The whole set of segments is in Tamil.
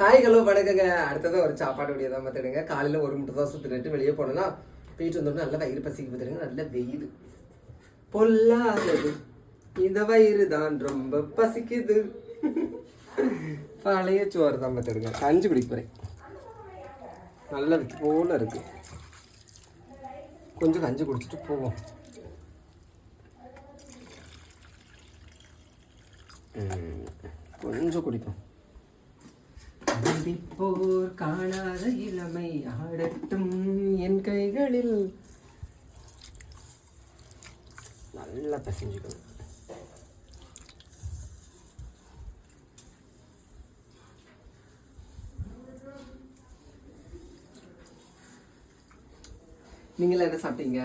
ஹாய் ஹலோ வணக்கங்க. அடுத்ததான் ஒரு சாப்பாடு வீடியோ தான் பார்த்துடுங்க. காலையில் ஒரு முட்டை தோசை தின்னுட்டு வெளியே போனோம்னா போயிட்டு வந்தோம்னா நல்லா வயிறு பசிக்கு பார்த்துடுங்க. நல்ல வெயில் பொல்லாதது இந்த வயிறு தான் ரொம்ப பசிக்குது. பழைய சோறு தான் பார்த்துடுங்க. கஞ்சி குடிக்க போகிறேன். நல்ல போல இருக்கு. கொஞ்சம் கஞ்சி குடிச்சிட்டு போவோம். கொஞ்சம் குடிப்போம். போர் காணாத இளமை ஆடட்டும் என் கைகளில். நல்லா பசஞ்சுக்கணும். நீங்கள என்ன சாப்பிட்டீங்க?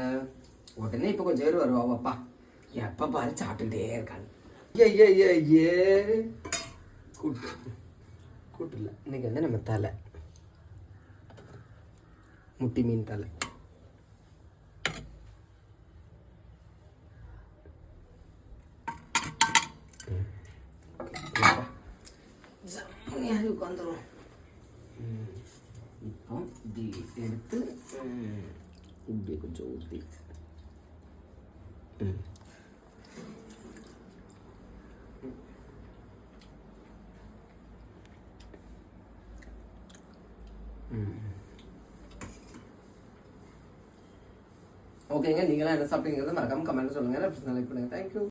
உடனே இப்போ கொஞ்சம் பேர் வருவாப்பா, எப்போ பாரு சாப்பிட்டுக்கிட்டே இருக்காங்க. கூட்டு கூட்டு இல்லை, இன்னைக்கு வந்து நம்ம தலை முட்டி மீன் தலை. உட்காந்துரும். இப்போ இப்படி எடுத்து இப்படி கொஞ்சம் ஊற்றி ஓகேங்க. நீங்களாம் என்ன சாப்பிட்டீங்கிறத மறக்காம கமெண்ட் சொல்லுங்கள். லைக் பண்ணுங்கள். தேங்க்யூ.